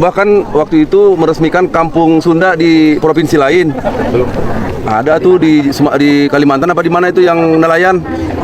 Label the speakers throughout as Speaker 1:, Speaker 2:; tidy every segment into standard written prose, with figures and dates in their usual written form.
Speaker 1: Bahkan waktu itu meresmikan kampung Sunda di provinsi lain. Ada tuh di Kalimantan apa di mana itu yang nelayan?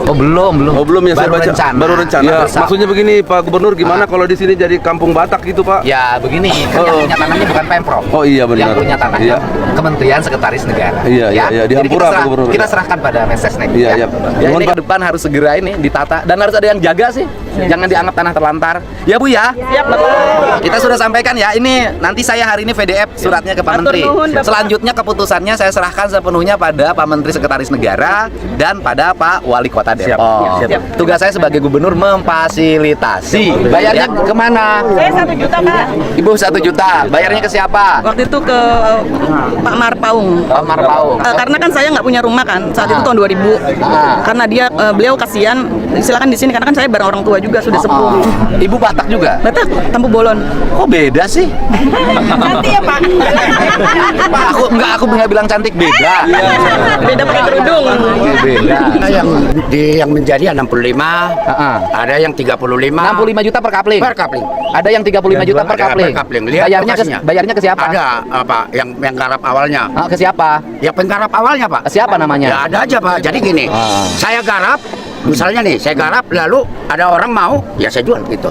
Speaker 2: Oh belum.
Speaker 1: Oh belum ya,
Speaker 2: baru
Speaker 1: saya baca.
Speaker 2: rencana.
Speaker 1: Baru rencana. Ya, maksudnya begini Pak Gubernur, gimana kalau di sini jadi kampung Batak gitu Pak?
Speaker 2: Ya begini, kan yang punya tanahnya bukan Pemprov.
Speaker 1: Oh iya benar.
Speaker 2: Yang punya tanahnya
Speaker 1: Iya.
Speaker 2: Kementerian Sekretaris Negara.
Speaker 1: Iya, di
Speaker 2: Jadi
Speaker 1: Hampura, Pak Gubernur.
Speaker 2: kita serahkan pada Mensesnek.
Speaker 1: Iya.
Speaker 2: Ya
Speaker 1: Mohon,
Speaker 2: ini
Speaker 1: Pak.
Speaker 2: ke depan harus segera ini ditata dan harus ada yang jaga sih. Jangan dianggap tanah terlantar. Ya Bu ya.
Speaker 3: Siap, Bapak.
Speaker 2: Kita sudah sampaikan ya. Ini nanti saya hari ini VDF suratnya ke Pak Menteri.
Speaker 3: nuhun, Bapak.
Speaker 2: Selanjutnya keputusannya saya serahkan sepenuhnya pada Pak Menteri Sekretaris Negara dan pada Pak Wali Kota Depok.
Speaker 3: Siap.
Speaker 2: Tugas saya sebagai gubernur memfasilitasi. Bayarnya kemana?
Speaker 3: Saya 1 juta, Pak.
Speaker 2: Ibu 1 juta. Bayarnya ke siapa?
Speaker 3: Waktu itu ke Pak Marpaung.
Speaker 2: Pak Marpaung.
Speaker 3: Karena kan saya nggak punya rumah kan saat itu tahun 2000. Karena beliau kasihan, silakan di sini karena kan saya bareng orang tua juga sudah sepuh.
Speaker 2: Ibu Batak juga?
Speaker 3: Batak, Tampu Bolon.
Speaker 2: Kok beda sih?
Speaker 3: Nanti ya, Pak.
Speaker 2: Pak, aku nggak bilang cantik, beda.
Speaker 3: Beda pakai kerudung.
Speaker 2: Beda.
Speaker 4: Yang menjadi 65, ada yang 35.
Speaker 2: 65 juta per kapling.
Speaker 4: Per kapling.
Speaker 2: Ada yang 35 juta per
Speaker 4: Ada
Speaker 2: kapling.
Speaker 4: per kapling. Lihat lokasinya.
Speaker 2: Bayarnya ke siapa?
Speaker 4: Ada apa yang garap awalnya?
Speaker 2: Ke siapa?
Speaker 4: Ya penggarap awalnya Pak.
Speaker 2: Ke siapa namanya?
Speaker 4: Ya ada aja Pak. Jadi gini, saya garap. Misalnya nih, saya garap lalu ada orang mau, ya saya jual gitu.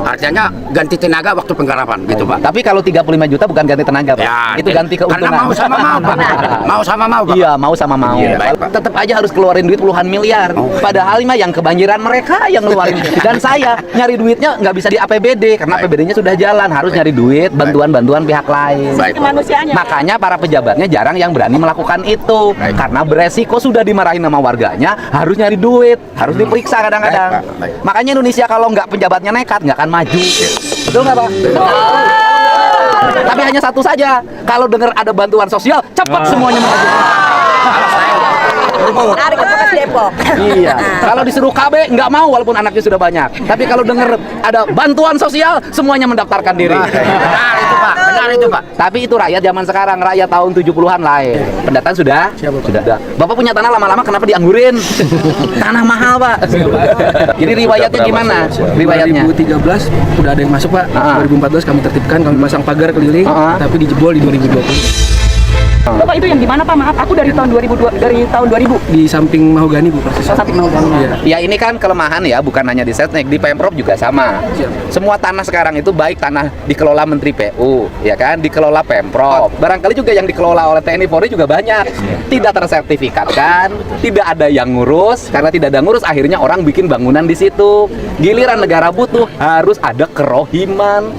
Speaker 4: Artinya ganti tenaga waktu penggarapan gitu Pak.
Speaker 2: Tapi kalau 35 juta bukan ganti tenaga, Pak.
Speaker 4: Ya,
Speaker 2: Itu ganti keuntungan.
Speaker 4: karena mau sama mau Pak. Mau sama mau Pak.
Speaker 2: Iya, mau sama mau.
Speaker 4: Iya, baik, Pak.
Speaker 2: Tetap aja harus keluarin duit puluhan miliar. Padahal mah yang kebanjiran mereka yang ngeluarin. Dan saya nyari duitnya nggak bisa di APBD karena APBD-nya sudah jalan. Harus nyari duit bantuan-bantuan pihak lain.
Speaker 4: Baik.
Speaker 3: Kemanusiaannya.
Speaker 2: Makanya para pejabatnya jarang yang berani melakukan itu. Karena beresiko sudah dimarahin sama warganya, harus nyari duit, harus diperiksa kadang-kadang.
Speaker 4: Baik, Pak. Baik.
Speaker 2: Makanya Indonesia kalau nggak pejabatnya nekat nggak akan maju. Betul nggak Pak? Tapi hanya satu saja, kalau dengar ada bantuan sosial, cepat semuanya maju.
Speaker 3: Tarik ke Bekas Depok.
Speaker 2: Iya. Kalau disuruh KB nggak mau walaupun anaknya sudah banyak. Tapi kalau dengar ada bantuan sosial, semuanya mendaftarkan diri.
Speaker 4: Benar itu Pak. Benar itu Pak.
Speaker 2: Tapi itu rakyat zaman sekarang, rakyat tahun 70-an lain. Pendataan sudah? Sudah. Bapak punya tanah lama-lama kenapa dianggurin? Tanah mahal, Pak. Jadi riwayatnya gimana? Riwayatnya?
Speaker 5: 2013 udah ada yang masuk Pak. 2014 kami tertibkan, kami pasang pagar keliling, tapi dijebol di 2020.
Speaker 3: Bapak itu yang di mana Pak? Maaf, aku dari tahun 2002 dari tahun 2000.
Speaker 5: Di samping Mahogani Bu persis.
Speaker 3: Samping Mahogani.
Speaker 5: Iya.
Speaker 2: Ya ini kan kelemahan ya, bukan hanya di Setnek, di Pemprov juga sama. Semua tanah sekarang itu baik tanah dikelola Menteri PU, ya kan, dikelola Pemprov. Barangkali juga yang dikelola oleh TNI Polri juga banyak. Tidak tersertifikat kan, tidak ada yang ngurus. Karena tidak ada ngurus, akhirnya orang bikin bangunan di situ. Giliran negara butuh, harus ada kerohiman.